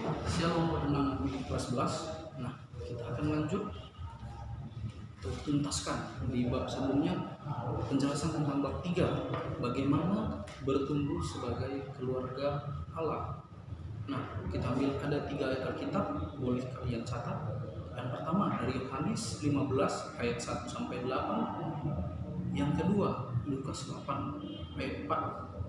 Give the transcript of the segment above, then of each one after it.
Shalom anak kelas 11. Nah, kita akan lanjut tuntaskan di bab sebelumnya penjelasan tentang bab 3, bagaimana bertumbuh sebagai keluarga Allah. Nah, kita ambil ada 3 ayat Alkitab, boleh kalian catat. Yang pertama dari Yohanes 15 ayat 1 sampai 8. Yang kedua Lukas 8 ayat 4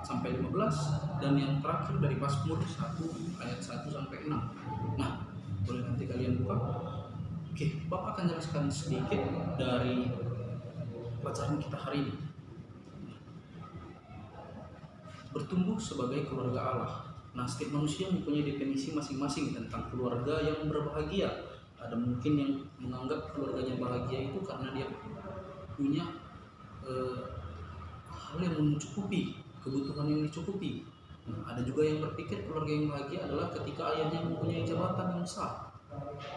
sampai 15, dan yang terakhir dari Mazmur 1 ayat 1 sampai 6. Nah, boleh nanti kalian buka. Oke, Bapak akan jelaskan sedikit dari pelajaran kita hari ini. Bertumbuh sebagai keluarga Allah. Nah, setiap manusia mempunyai definisi masing-masing tentang keluarga yang berbahagia. Ada mungkin yang menganggap keluarganya bahagia itu karena dia punya hal yang mencukupi, kebutuhan yang dicukupi. Nah, ada juga yang berpikir keluarga yang bahagia adalah ketika ayahnya mempunyai jabatan yang besar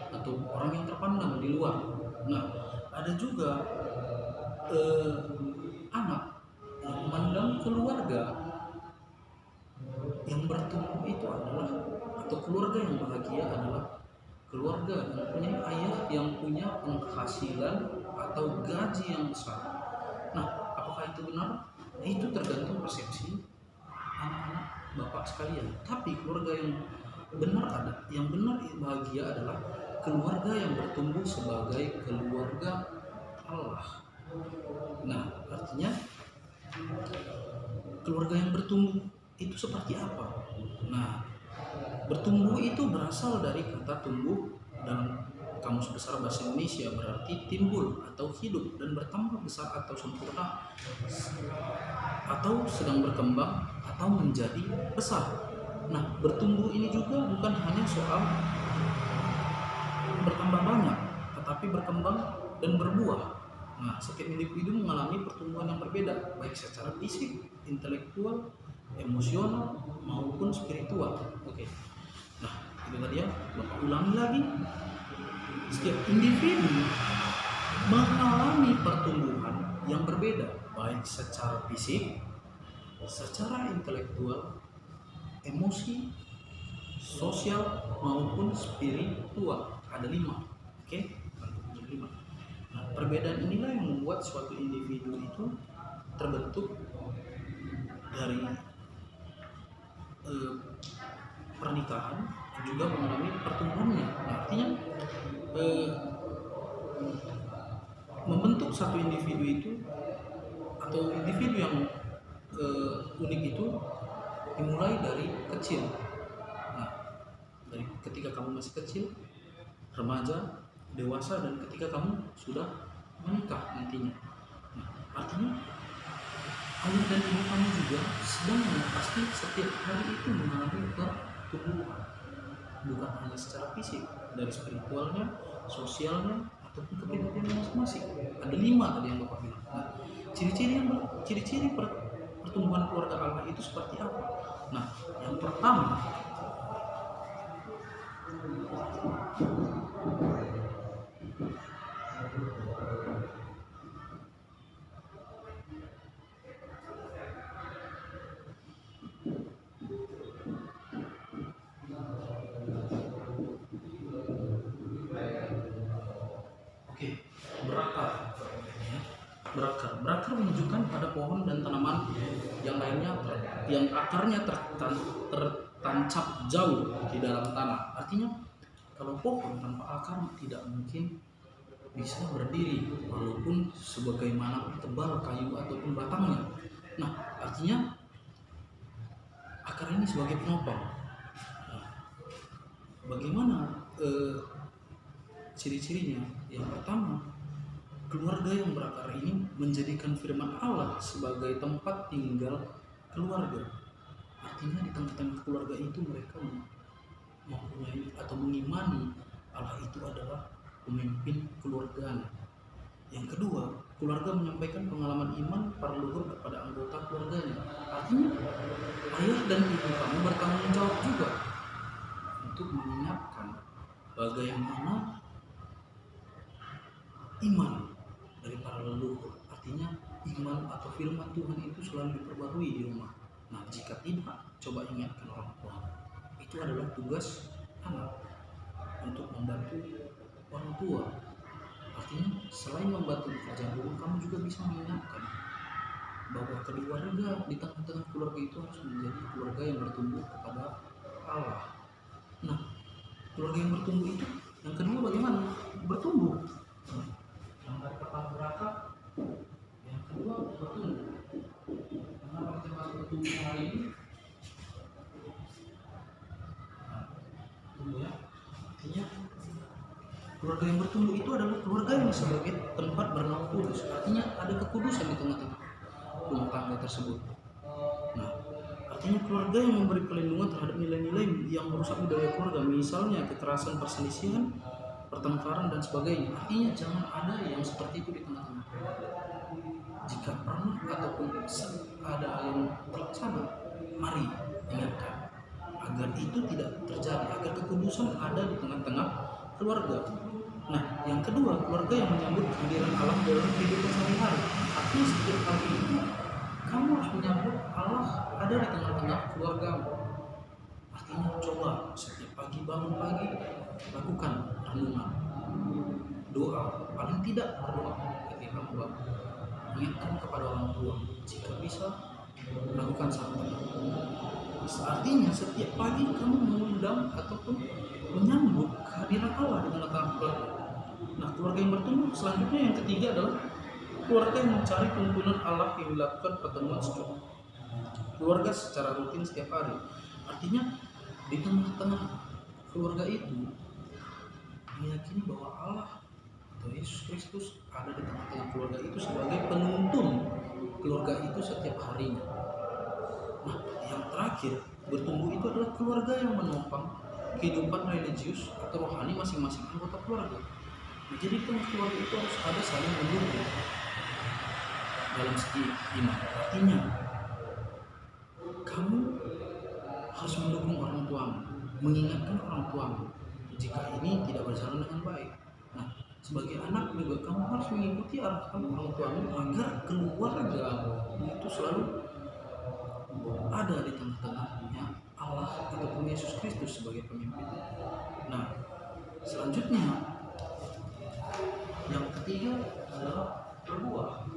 atau orang yang terpandang di luar. Nah, ada juga anak yang memandang keluarga yang bertumbuh itu adalah, atau keluarga yang bahagia adalah keluarga yang punya ayah yang punya penghasilan atau gaji yang besar. Nah, apakah itu benar? Itu tergantung persepsi anak-anak bapak sekalian. Tapi keluarga yang benar bahagia adalah keluarga yang bertumbuh sebagai keluarga Allah. Nah, artinya keluarga yang bertumbuh itu seperti apa? Nah, bertumbuh itu berasal dari kata tumbuh dalam Kamus Besar Bahasa Indonesia, berarti timbul atau hidup dan bertambah besar atau sempurna atau sedang berkembang atau menjadi besar. Nah, bertumbuh ini juga bukan hanya soal bertambah banyak, tetapi berkembang dan berbuah. Nah, setiap individu mengalami pertumbuhan yang berbeda, baik secara fisik, intelektual, emosional maupun spiritual. Oke. Nah, itu tadi ya, Bapak ulangi lagi. Setiap individu mengalami pertumbuhan yang berbeda, baik secara fisik, secara intelektual, emosi, sosial maupun spiritual. Ada 5. Oke? Ada 5. Nah, perbedaan inilah yang membuat suatu individu itu terbentuk dari pernikahan, juga mengalami pertumbuhannya. Nah, artinya membentuk satu individu itu atau individu yang unik itu dimulai dari kecil. Nah, dari ketika kamu masih kecil, remaja, dewasa, dan ketika kamu sudah menikah nantinya. Nah, artinya ayah dan ibu kamu juga sedang pasti setiap hari itu mengalami pertumbuhan, bukan hanya secara fisik, dari spiritualnya, sosialnya, ataupun kepribadiannya masing-masing. Ada 5 tadi yang Bapak bilang. Nah, ciri-ciri pertumbuhan keluarga Allah itu seperti apa? Nah, yang pertama, berakar menunjukkan pada pohon dan tanaman yang lainnya yang akarnya tertancap jauh di dalam tanah. Artinya kalau pohon tanpa akar tidak mungkin bisa berdiri walaupun sebagaimana tebal kayu ataupun batangnya. Nah, artinya akar ini sebagai penopang. Nah, bagaimana ciri-cirinya? Yang pertama, keluarga yang berakar ini menjadikan firman Allah sebagai tempat tinggal keluarga. Artinya di tengah-tengah keluarga itu mereka mempunyai atau mengimani Allah itu adalah pemimpin keluarganya. Yang kedua, keluarga menyampaikan pengalaman iman para leluhur kepada anggota keluarganya. Artinya ayah dan ibu kamu bertanggung jawab juga untuk mengingatkan bagaimana iman dari para leluhur. Artinya iman atau firman Tuhan itu selalu diperbarui di rumah. Nah, jika tidak, coba ingatkan orang tua. itu adalah tugas anak untuk membantu orang tua. Artinya selain membantu pekerjaan rumah, kamu juga bisa mengingatkan bahwa keluarga di tengah-tengah keluarga itu harus menjadi keluarga yang bertumbuh kepada Allah. Nah, keluarga yang bertumbuh itu yang kedua bagaimana? Bertumbuh. Yang pertama berakar, yang kedua bertumbuh. Kenapa kita bahas bertumbuh hari ini? Tumbuh ya. Artinya keluarga yang bertumbuh itu adalah keluarga yang sebagai tempat bernama kudus. Artinya ada kekudusan di tengah-tengah rumah tangga tersebut. Nah, artinya keluarga yang memberi perlindungan terhadap nilai-nilai yang merusak budaya keluarga, misalnya kekerasan, perselisihan, pertengkaran dan sebagainya. Artinya jangan ada yang seperti itu di tengah-tengah. Jika pernah ataupun ada yang terlaksana, mari ingatkan agar itu tidak terjadi, agar kekudusan ada di tengah-tengah keluarga. Nah, yang kedua, keluarga yang menyambut kehadiran Allah dalam kehidupan sehari-hari. Artinya setiap hari itu kamu harus menyambut Allah ada di tengah-tengah keluargamu. Artinya coba setiap pagi bangun pagi lakukan renungan, doa, paling tidak berdoa ketika kamu bangun. Ingatkan kepada orang tua, jika bisa lakukan santai. Artinya setiap pagi kamu mengundang ataupun menyambut kehadiran Allah di tengah-tengah keluarga. Nah, keluarga yang bertumbuh selanjutnya yang ketiga adalah keluarga yang mencari tuntunan Allah yang dilakukan pertemuan keluarga secara rutin setiap hari. Artinya di tengah-tengah keluarga itu meyakini bahwa Allah atau Yesus Kristus ada di tengah-tengah keluarga itu sebagai penuntun keluarga itu setiap harinya. Nah, yang terakhir, bertumbuh itu adalah keluarga yang menopang kehidupan religius atau rohani masing-masing anggota keluarga. Nah, jadi tengah keluarga itu harus ada saling mendukung dalam segi iman. Artinya kamu harus mendukung orang tuamu, mengingatkan orang tuamu jika ini tidak berjalan dengan baik. Nah, sebagai anak juga kamu harus mengikuti arahan orang tuamu agar keluarga itu selalu ada di tengah-tengahnya Allah ataupun Yesus Kristus sebagai pemimpin. Nah, selanjutnya yang ketiga adalah berbuah.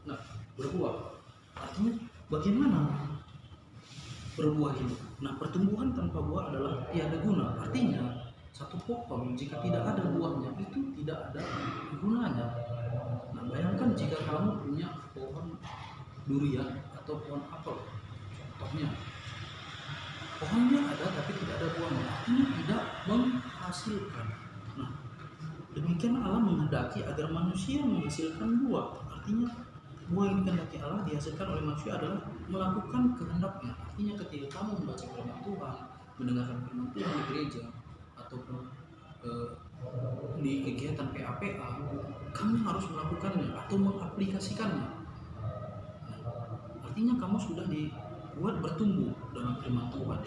Nah, berbuah artinya bagaimana berbuah ini? Nah, pertumbuhan tanpa buah adalah tiada guna. Artinya satu pohon jika tidak ada buahnya itu tidak ada gunanya. Nah, bayangkan jika kamu punya pohon durian atau pohon apel, contohnya pohonnya ada tapi tidak ada buahnya, artinya tidak menghasilkan. Nah, demikian Allah menghendaki agar manusia menghasilkan buah. Artinya buah yang dikehendaki Allah dihasilkan oleh manusia adalah melakukan kehendaknya. Artinya ketika kamu membaca firman Tuhan, mendengarkan firman Tuhan di gereja ataupun di kegiatan PAPA, kamu harus melakukannya atau mengaplikasikannya. Nah, artinya kamu sudah dibuat bertumbuh dalam firman Tuhan.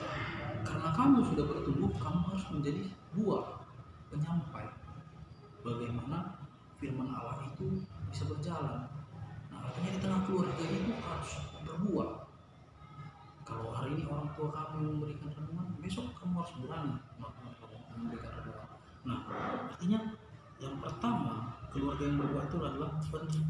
Karena kamu sudah bertumbuh, kamu harus menjadi buah penyampai bagaimana firman Allah itu bisa berjalan. Nah, artinya di tengah keluarga itu harus berbuah. Kalau hari ini orang tua kamu memberikan renungan, besok kamu harus berani memberikan renungan. Nah, artinya yang pertama, keluarga yang berbuah itu adalah percerminan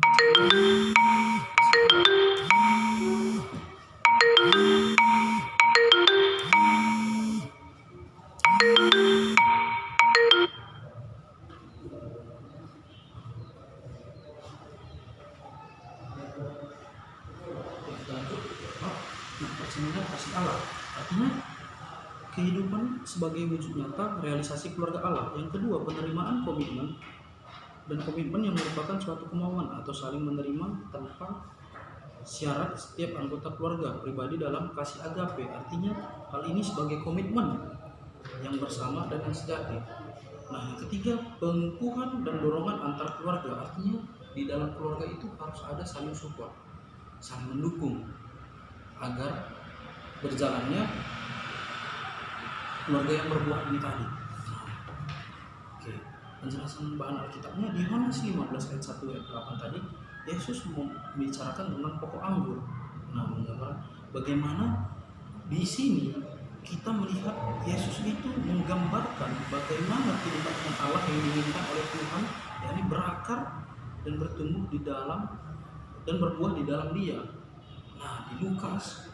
kasih Allah. Artinya kehidupan sebagai wujud nyata realisasi keluarga Allah. Yang kedua, penerimaan komitmen dan komitmen yang merupakan suatu kemauan atau saling menerima tanpa syarat setiap anggota keluarga pribadi dalam kasih agape. Artinya hal ini sebagai komitmen yang bersama dan yang sejati. Nah, yang ketiga, pengukuhan dan dorongan antar keluarga. Artinya di dalam keluarga itu harus ada saling support, saling mendukung agar berjalannya keluarga yang berbuah ini tadi. Oke, penjelasan bahan Alkitabnya di Yohanes 15 ayat 1 ayat 8 tadi. Yesus membicarakan tentang pokok anggur. Nah, menggambarkan bagaimana di sini kita melihat Yesus itu menggambarkan bagaimana kehidupan Allah yang diinginkan oleh Tuhan, yakni berakar dan bertumbuh di dalam dan berbuah di dalam Dia. Nah, di Lukas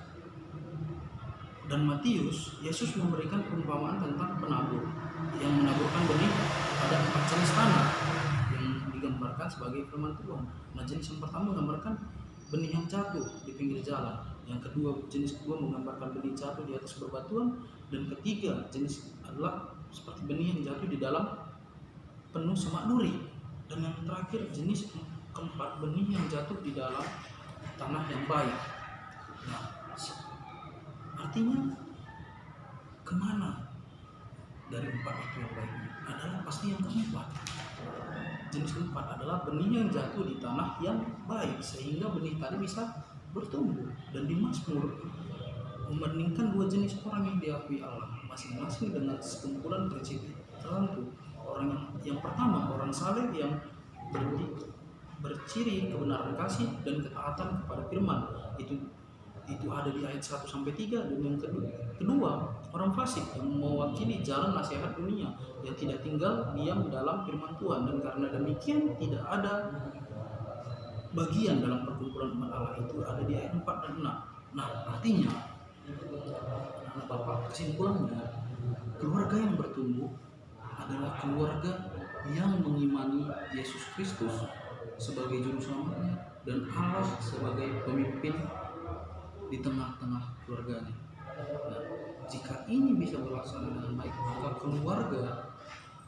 dan Matius, Yesus memberikan perumpamaan tentang penabur yang menaburkan benih pada 4 jenis tanah yang digambarkan sebagai firman Tuhan. Nah, jenis yang pertama menggambarkan benih yang jatuh di pinggir jalan. Yang kedua, jenis kedua menggambarkan benih jatuh di atas bebatuan, dan ketiga jenis adalah seperti benih yang jatuh di dalam penuh semak duri. Dan yang terakhir jenis keempat, benih yang jatuh di dalam tanah yang baik. Nah, artinya kemana dari empat itu yang baik? Adalah pasti yang keempat. Jenis keempat adalah benih yang jatuh di tanah yang baik, sehingga benih tadi bisa bertumbuh. Dan di Mazmur membandingkan dua jenis orang yang diakui Allah, masing-masing dengan sekumpulan prinsip tertentu. Orang yang pertama, orang saleh yang berciri kebenaran kasih dan ketaatan kepada firman. Itu ada di ayat 1 sampai 3. Dan yang kedua, orang fasik yang mewakili jalan nasihat dunia, yang tidak tinggal diam dalam firman Tuhan, dan karena demikian tidak ada bagian dalam perkumpulan umat Allah. Itu ada di ayat 4 dan 6. Nah, artinya anak Bapak, kesimpulannya, keluarga yang bertumbuh adalah keluarga yang mengimani Yesus Kristus sebagai juru selamatnya dan Allah sebagai pemimpin di tengah-tengah keluarganya. Nah, jika ini bisa berlaksana dengan baik, maka keluarga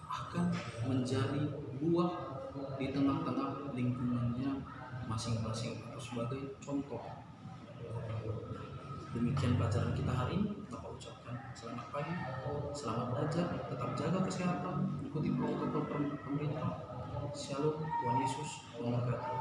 akan menjadi buah di tengah-tengah lingkungannya masing-masing atau sebagai contoh. Demikian pelajaran kita hari ini. Bapak ucapkan selamat pagi, selamat belajar, tetap jaga kesehatan, ikuti protokol pemerintah. Shalom, Tuhan Yesus memberkati.